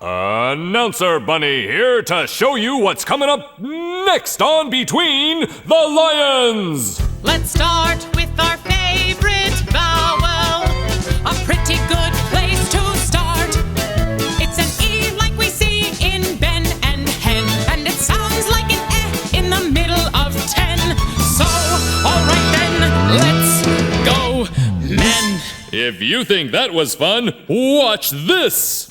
Announcer Bunny here to show you what's coming up next on Between the Lions. Let's start with our favorite vowel. A pretty good place to start. It's an E like we see in Ben and Hen, and it sounds like an eh in the middle of 10. So, alright then, let's go, men. If you think that was fun, watch this.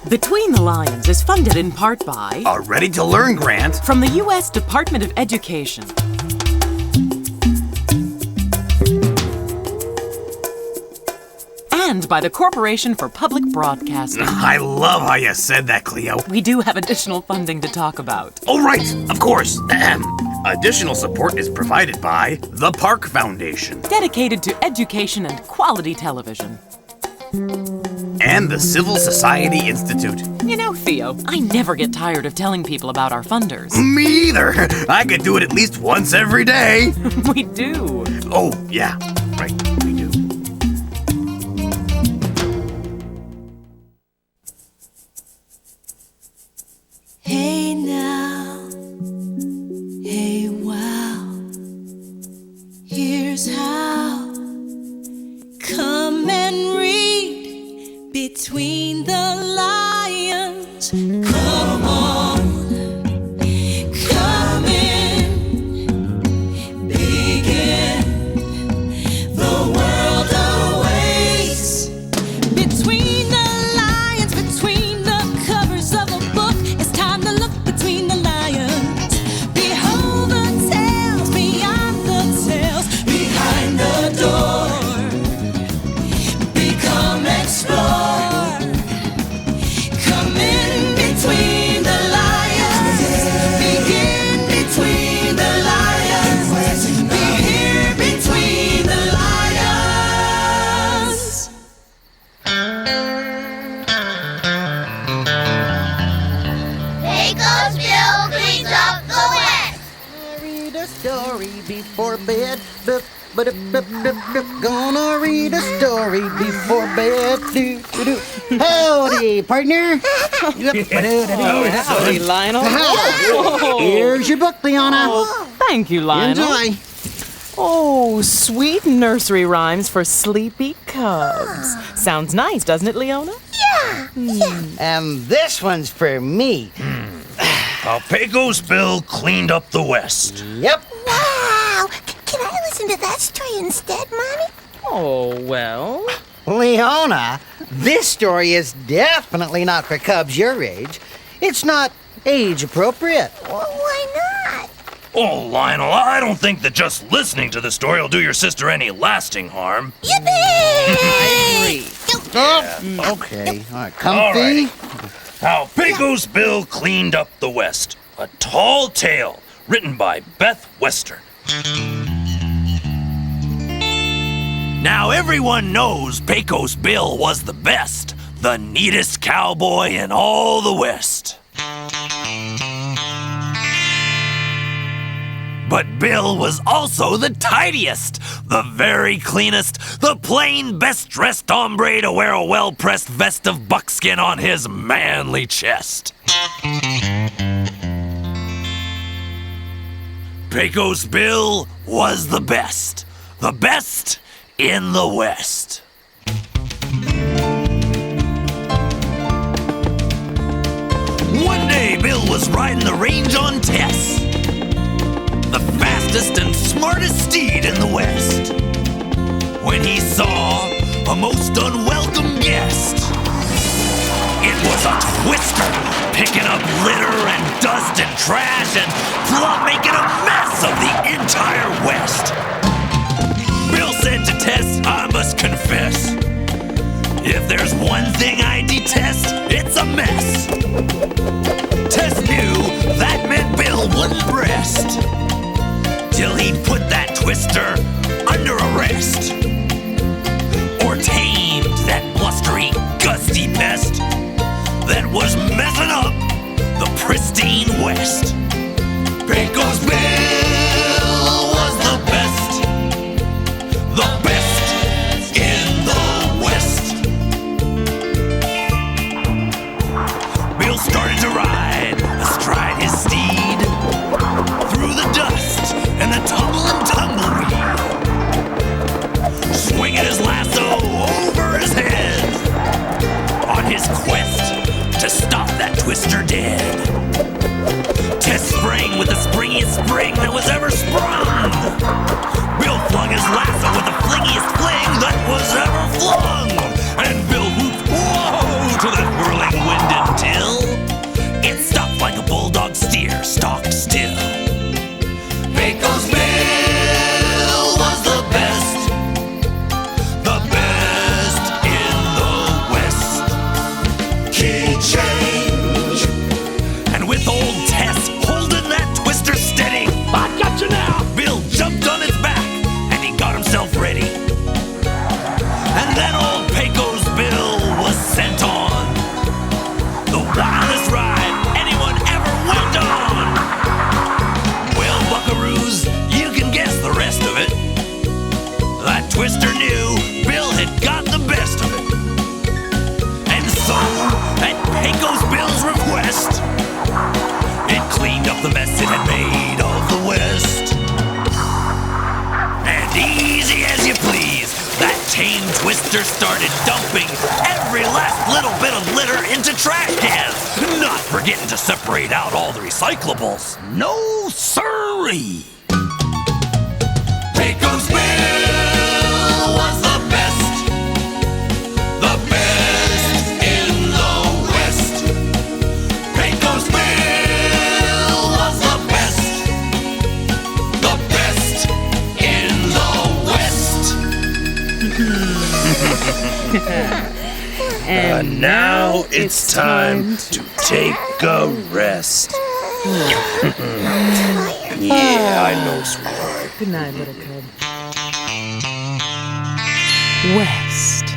Between the Lions is funded in part by a ready-to-learn grant from the U.S. Department of Education. And by the Corporation for Public Broadcasting. I love how you said that, Cleo. We do have additional funding to talk about. Oh, right, of course. Additional support is provided by the Park Foundation. Dedicated to education and quality television. And the Civil Society Institute. You know, Theo, I never get tired of telling people about our funders. Me either. I could do it at least once every day. We do. Oh, yeah, right, we do. Hey now, hey wow, here's how. Come and read Between the Lions. Come on, come in, begin. The world awaits. Between the lions, between the covers of a book, it's time to look between the lions. Behold the tales, beyond the tales, behind the door. Become explore. Come in between the lions. Begin between the lions. Be here between the lions. Pecos Bill cleans up the West. Read a story before bed. Gonna read a story before bed. Howdy, partner. Howdy, Lionel. Here's your book, Leona. Thank you, Lionel. Enjoy. Oh, sweet nursery rhymes for sleepy cubs. Sounds nice, doesn't it, Leona? And this one's for me. How Pecos Bill cleaned up the West. Yep. Wow! Can I listen to that story instead, Mommy? Oh, well. Leona, this story is definitely not for cubs your age. It's not age appropriate. Why not? Oh, Lionel, I don't think that just listening to the story will do your sister any lasting harm. Yippee! Oh, okay. All right, comfy. All right. How Pecos Bill cleaned up the West. A tall tale written by Beth Western. Now everyone knows Pecos Bill was the best, the neatest cowboy in all the West. But Bill was also the tidiest, the very cleanest, the plain best-dressed hombre to wear a well-pressed vest of buckskin on his manly chest. Pecos Bill was the best in the West. One day, Bill was riding the range on Tess, the fastest and smartest steed in the West, when he saw a most unwelcome guest. It was a twister, picking up litter and dust and trash and plumb making a mess of the entire West. Bill said to Tess, I must confess, if there's one thing I detest, it's a mess. Tess knew that meant Bill wouldn't rest till he'd put that twister under arrest, or tamed that blustery, gusty pest that was messing up the pristine West. Pecos Bill was the best in the West. monster started dumping every last little bit of litter into trash cans, not forgetting to separate out all the recyclables. No siree! Pecos Bill was the best in the West. Pecos Bill was the best in the West. And Now it's time to take a rest. Yeah, I know, sweetheart. Good night, little cub. West.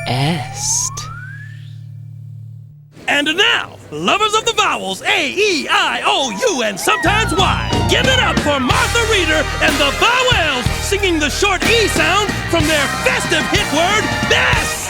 Est. And now, lovers of the vowels A, E, I, O, U, and sometimes Y, give it up for Martha Reeder and the Vowels singing the short E sound from their festive hit word, best!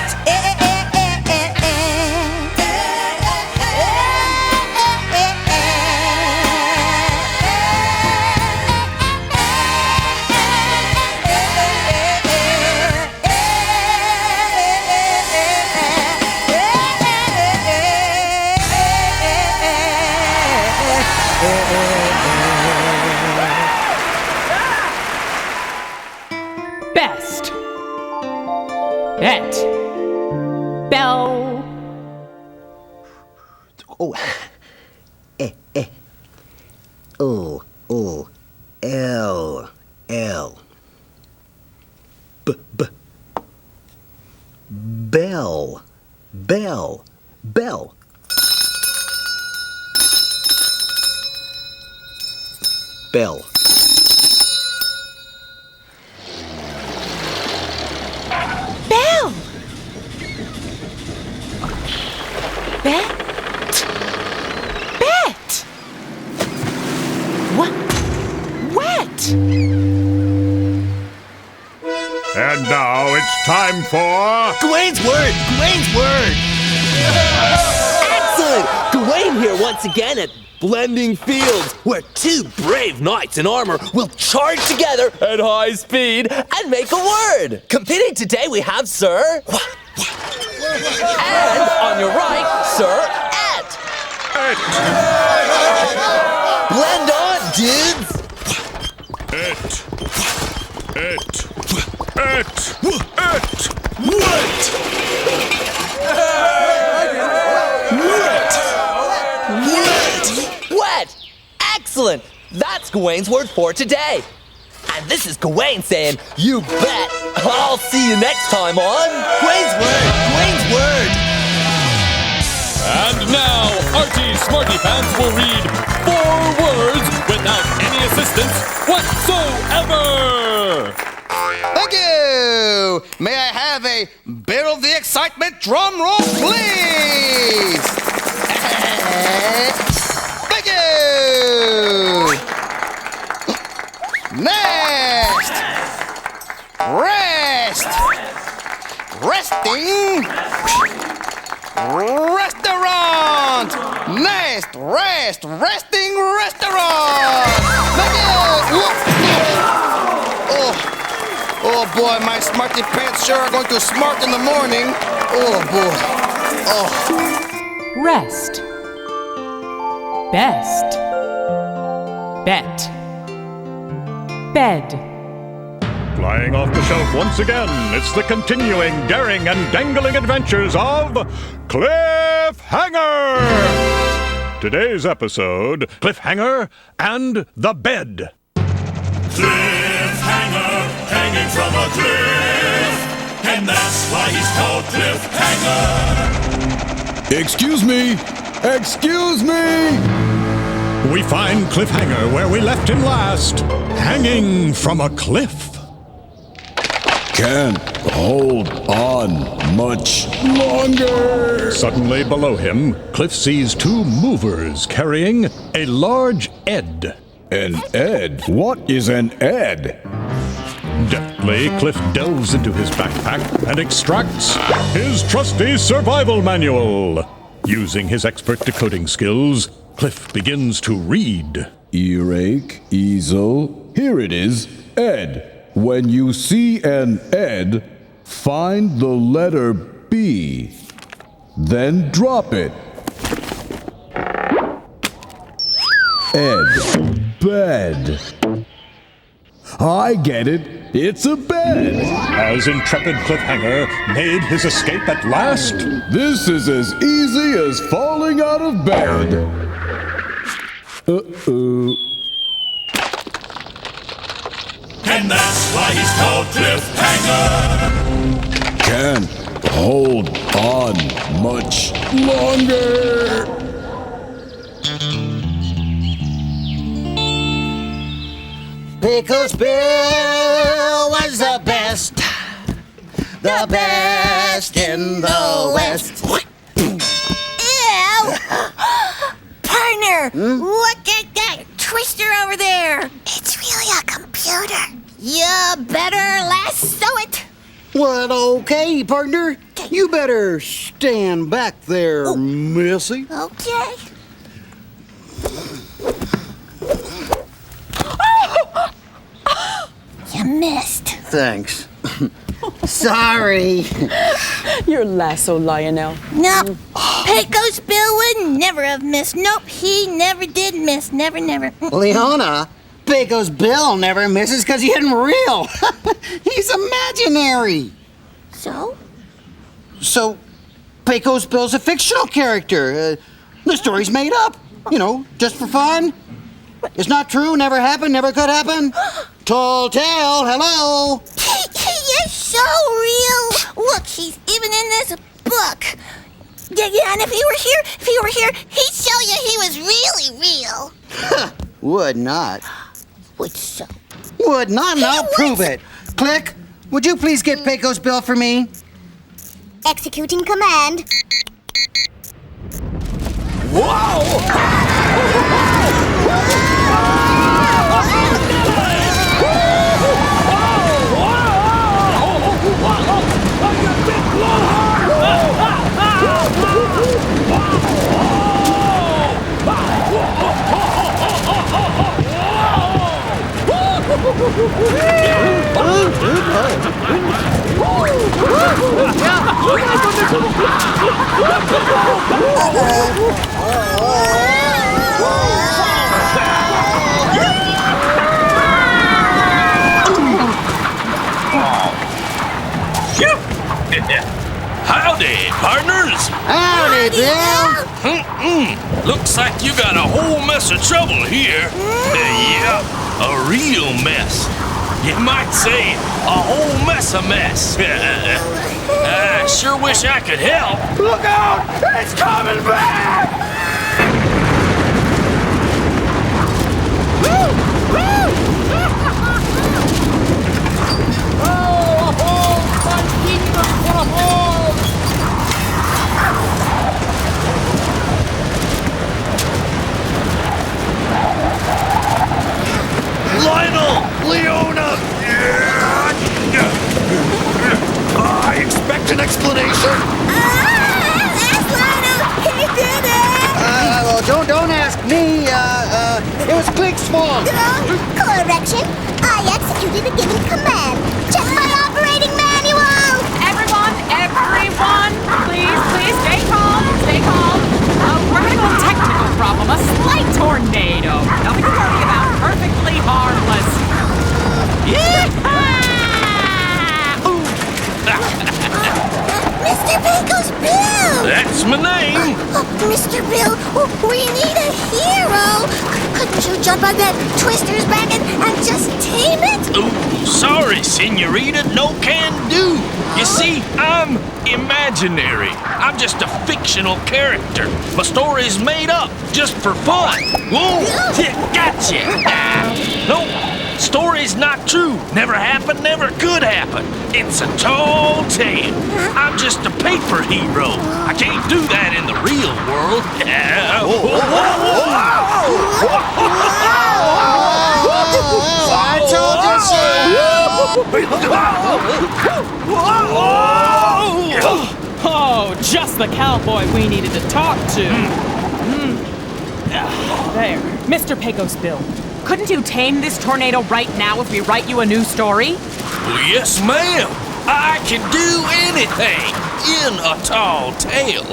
Best. Bet. Bell. Oh. O. O. L. L. Bell. Bell. Bell. Bell. Bell. Bet. Bet. What? Wet. And now it's time for... Gawain's word! Gawain's word! Excellent! Gawain here once again at Blending Fields, where two brave knights in armor will charge together at high speed and make a word. Competing today we have Sir... and on your right, Sir Et. Blend on, dudes! Wet! Excellent! That's Gawain's word for today. And this is Gawain saying, you bet! I'll see you next time on Gawain's Word! Gawain's Word! And now, Archie Smarty Pants will read 4 words without any assistance whatsoever! Thank you! May I have a bit of the excitement drum roll, please? Thank you! Next! Rest! Resting! Restaurant! Next! Rest! Resting restaurant! Thank you! Oh boy, my smarty pants sure are going to smart in the morning. Oh boy. Oh. Rest. Best. Bet. Bed. Flying off the shelf once again, it's the continuing daring and dangling adventures of Cliffhanger! Today's episode, Cliffhanger and the Bed. Cliffhanger, hanging from a cliff, and that's why he's called Cliffhanger. Excuse me! Excuse me! We find Cliffhanger where we left him last, hanging from a cliff. Can't hold on much longer. Suddenly below him, Cliff sees 2 movers carrying a large Ed. An Ed? What is an Ed? Deftly, Cliff delves into his backpack and extracts his trusty survival manual. Using his expert decoding skills, Cliff begins to read. Earache, easel. Here it is. Ed. When you see an Ed, find the letter B. Then drop it. Ed. Bed. I get it. It's a bed. Has intrepid Cliffhanger made his escape at last? This is as easy as falling out of bed. Uh-oh. And that's why he's called Cliffhanger. Can't hold on much longer. Pecos Bill was the best in the West. Ew! Partner, look at that twister over there. It's really a computer. You better lasso it. Well, okay, partner. You better stand back there, Missy. Okay. You missed. Thanks. Sorry. Your lasso, Lionel. Nope. Pecos Bill would never have missed. Nope, he never did miss. Never. Leona, Pecos Bill never misses because he isn't real. He's imaginary. So? So, Pecos Bill's a fictional character. The story's made up. You know, just for fun. It's not true, never happened, never could happen. Tall tale, hello. He is so real. Look, he's even in this book. Yeah, and if he were here, he'd show you he was really real. Would not. Would so. Would not, and I'll prove it. Click, would you please get Pecos Bill for me? Executing command. Howdy, partners. Howdy, Bill. Looks like you got a whole mess of trouble here. Yeah, a real mess. You might say a whole mess of mess. I sure wish I could help. Look out! It's coming back! Lionel! Leona! I expect an explanation. That's Lionel. He did it. Well, don't ask me. It was Click's fault. Correction. I executed a given command. Check my operating manual. Everyone, please stay calm. We're having a technical problem, a slight tornado. Nothing to worry about. Perfectly harmless. Mr. Pecos Bill. That's my name. Mr. Bill, we need a hero. Couldn't you jump on that twister's back and just tame it? Ooh, sorry, senorita, no can do. You see, I'm imaginary. I'm just a fictional character. My story's made up just for fun. Whoa, gotcha. No, story's not true. Never happened, never could happen. It's a tall tale. I'm just a paper hero. I can't do that in the real world. I told you so. Oh, just the cowboy we needed to talk to. There, Mr. Pecos Bill. Couldn't you tame this tornado right now if we write you a new story? Yes, ma'am. I can do anything in a tall tale.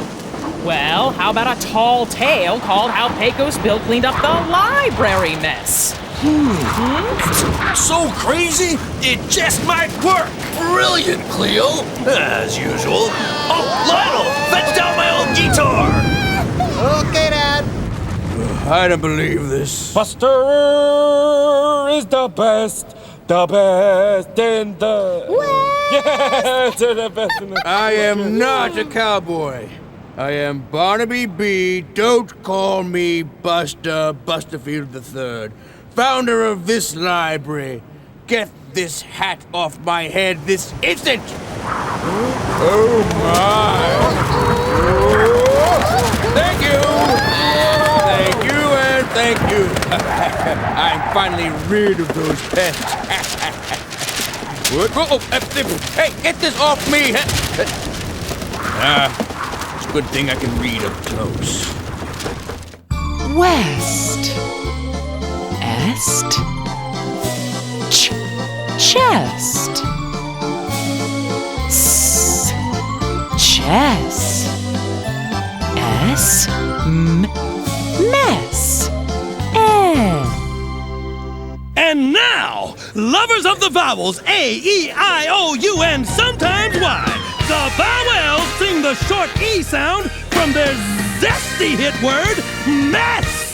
Well, how about a tall tale called How Pecos Bill Cleaned Up the Library Mess? So crazy, it just might work. Brilliant, Cleo. As usual. Oh, Lionel, fetch down my old guitar. Okay, Dad. I don't believe this. Buster is the best in the... Yeah, the best in the... I am not a cowboy. I am Barnaby B. Don't call me Buster Busterfield III, founder of this library. Get this hat off my head this instant! Oh my! Thank you! Thank you and thank you! I'm finally rid of those pests. Hey, get this off me! It's a good thing I can read up close. West. Est. Chest. S. Chess. S. Mess. And now, lovers of the vowels A, E, I, O, U, and sometimes Y, the Vowels sing the short E sound from their zesty hit word, mess!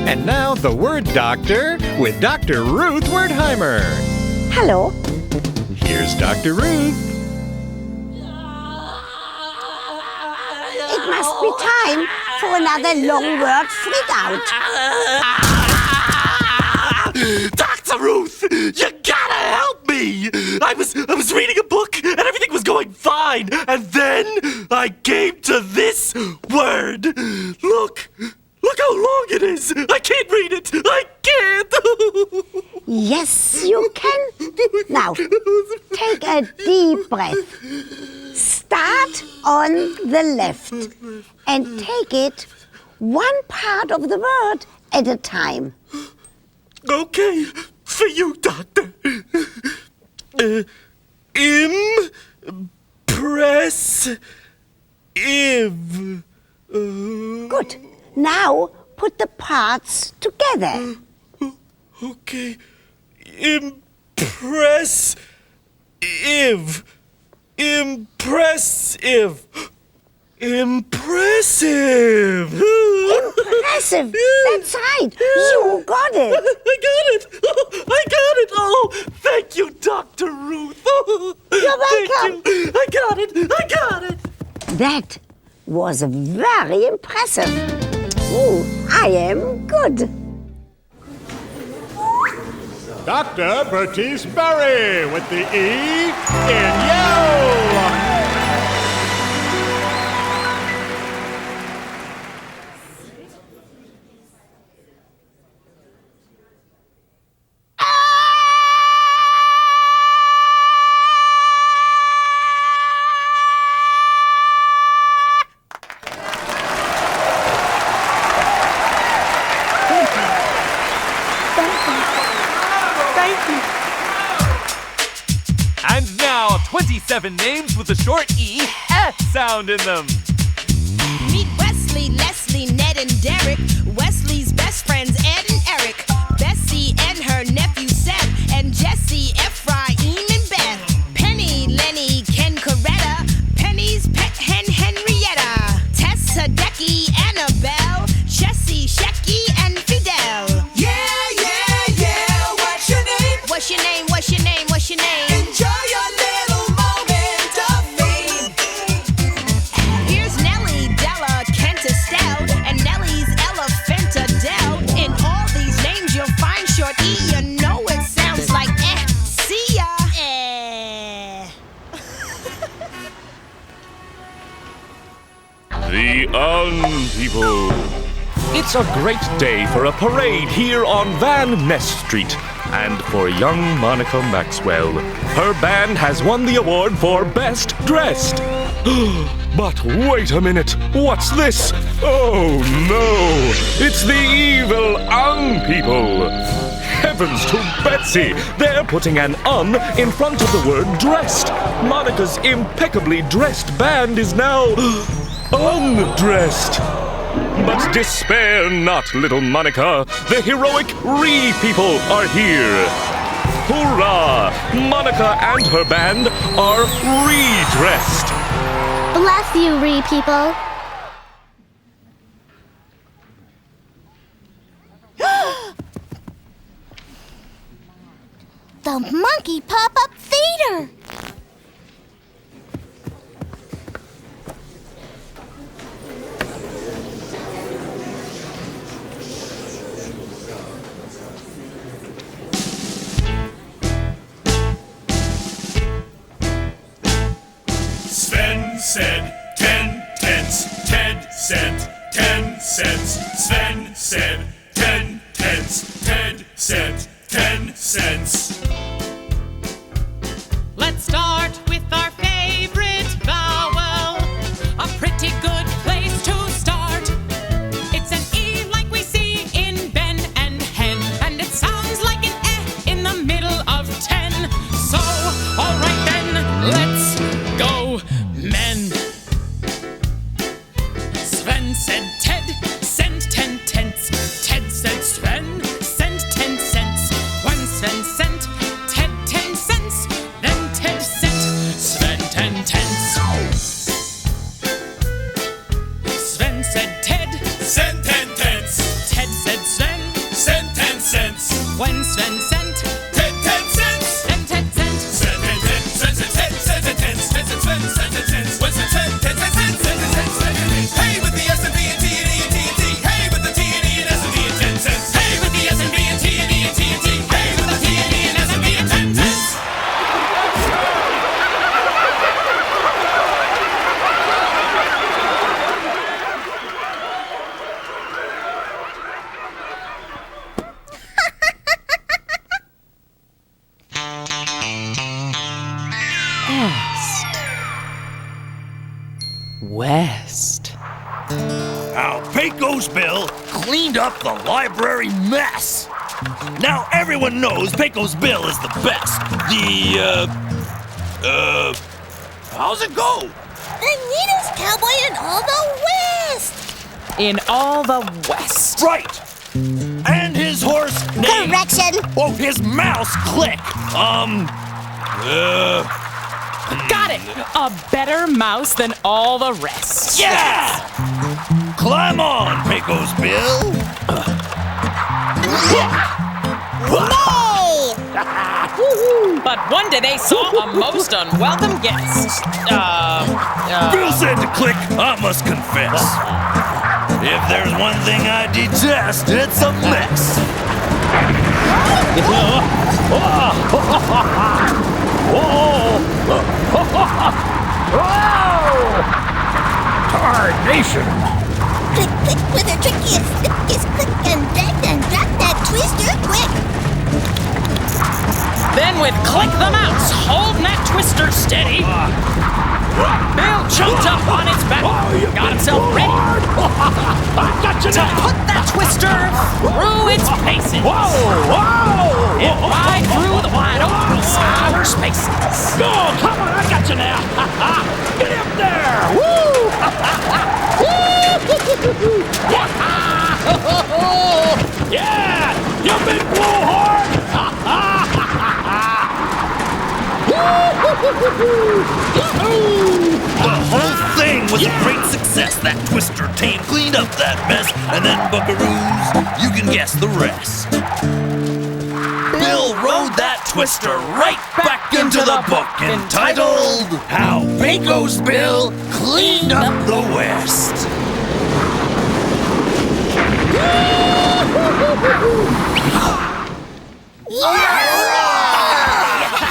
And now the Word Doctor with Dr. Ruth Wertheimer. Hello. Here's Dr. Ruth. It must be time for another long word freak out. Dr. Ruth, you gotta help me! I was reading a book and everything was going fine, and then I came to this word. Look how long it is! I can't read it! I can't! Yes, you can. Now, take a deep breath. Start on the left and take it one part of the word at a time. Okay, for you, Doctor. Impressive. Good. Now, put the parts together. Okay. Impressive. Impressive. Impressive. That's right. You got it. I got it. Oh, thank you, Dr. Ruth. You're welcome. Thank you. I got it. That was very impressive. Oh, I am good. Dr. Bertice Berry with the E in yell. And now, 27 names with the short E, S sound in them. Meet Wesley, Leslie, Ned, and Derek. Wesley's best friends, Ed and Eric. Bessie and her nephew Seth. And Jesse, Ephraim, and Beth. Penny, Lenny, Ken, Coretta. Penny's pet hen, Henrietta. Tessa, Decky, Annabelle. Jessie, Shecky, and Fidel. Yeah. What's your name? What's your name? What's your name? What's your name? Enjoy your little moment of fame. Here's Nellie, Della, Kent, Estelle, and Nellie's elephant Adele. In all these names you'll find short E. You know it sounds like see ya. the Un-People. It's a great day for a parade here on Van Ness Street. And for young Monica Maxwell, her band has won the award for Best Dressed. But wait a minute, what's this? Oh no, it's the evil Un-People. Heavens to Betsy, they're putting an Un in front of the word dressed. Monica's impeccably dressed band is now undressed. But despair not, little Monica. The heroic Re-People are here. Hoorah! Monica and her band are redressed. Bless you, Re-People. The Monkey Pop-Up Theater! Sven said 10 tenths. Ted said 10 cents. Sven said 10 tenths. Ted said 10 cents. Let's start with our favorite vowel. A pretty good place to start. It's an E like we see in Ben and Hen, and it sounds like an eh in the middle of 10. So, alright then, let's go, men. Sven said Ted, send 10 tenths. Ted said Sven, send 10 cents. When Sven sent Ted 10 cents, then Ted sent Sven 10 tenths. Sven said Ted, send 10 tenths. Ted said Sven, send 10 cents. When Sven sent Ted 10 cents. then Ted sent Sven 10 cents. Sven said Ted, send 10 cents. Ted said Sven, send 10 cents. When Sven said Ted 10 cents, send 10 cents. Sven 10 cents. Hey with the S and B and T and E and T and T. Hey with the T and E and S and B and 10 cents. Hey with the S and B and T and E and T and T. Hey with the T and E and S and B and 10 cents. West. How Pecos Bill cleaned up the library mess. Now everyone knows Pecos Bill is the best. How's it go? The neatest cowboy in all the West! In all the West. Right. And his horse named... Correction! Oh, his mouse Click. Got it! A better mouse than all the rest. Yeah! Climb on, Pecos Bill. Nay! But one day they saw a most unwelcome guest. Bill said to Click, I must confess. If there's one thing I detest, it's a mess. Tarnation! Click, click with a trickiest, stickiest click and drop that twister quick! Then with Click the Mouse holding that twister steady, Bill jumped up on its back, got himself ready to put that twister through its paces. And right through the wide open cyberspaces. Oh, come on, I got you now. Get up there. Woo! Yeah, you big blowhard. The whole thing was a great success. That twister team cleaned up that mess, and then buckaroos, you can guess the rest. Bill rode that twister right back into the book entitled How Pecos Bill Cleaned Up the West.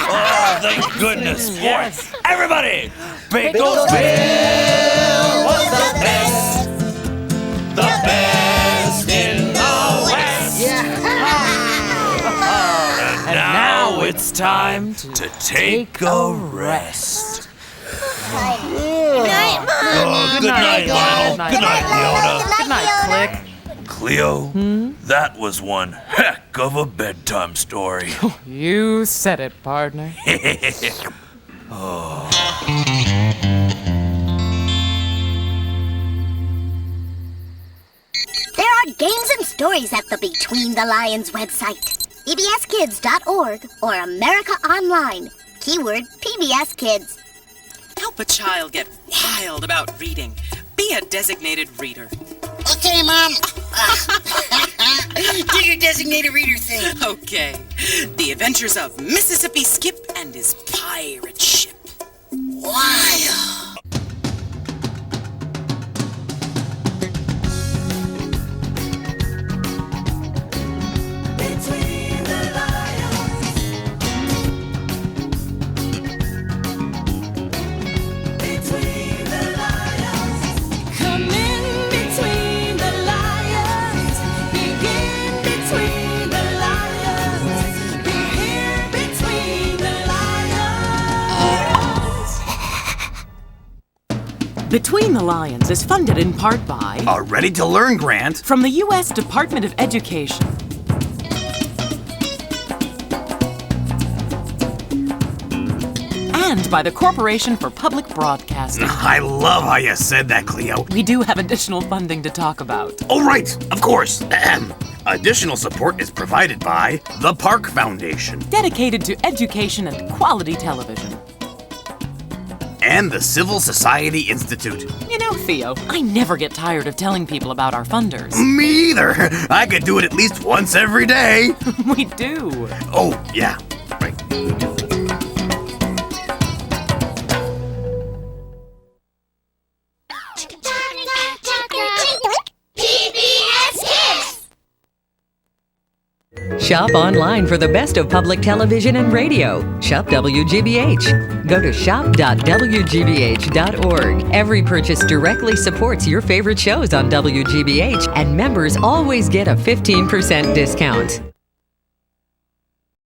Oh, thank goodness. Yes. Everybody, Pecos Bill was the best. The best in the West. And now it's time to take a rest. Good night, Mom. Good night, Lionel. Good night, Leona. Good night, Click. Cleo, that was one heck of a bedtime story. You said it, partner. There are games and stories at the Between the Lions website. PBSKids.org or America Online. Keyword PBS Kids. Help a child get wild about reading. Be a designated reader. Okay, Mom. Do your designated reader thing. Okay. The Adventures of Mississippi Skip and his pirate ship. Wow. Between the lions. Between the lions. Come in between the lions. Begin between the lions. Be here between the lions. Between the Lions is funded in part by A Ready to Learn grant from the U.S. Department of Education. And by the Corporation for Public Broadcasting. I love how you said that, Cleo. We do have additional funding to talk about. Oh, right, of course. Additional support is provided by the Park Foundation Dedicated to education and quality television. and the Civil Society Institute. You know, Theo, I never get tired of telling people about our funders. Me either. I could do it at least once every day. We do. Oh, yeah. Right. PBS Kids. Shop online for the best of public television and radio. Shop WGBH. Go to shop.wgbh.org. Every purchase directly supports your favorite shows on WGBH, and members always get a 15% discount.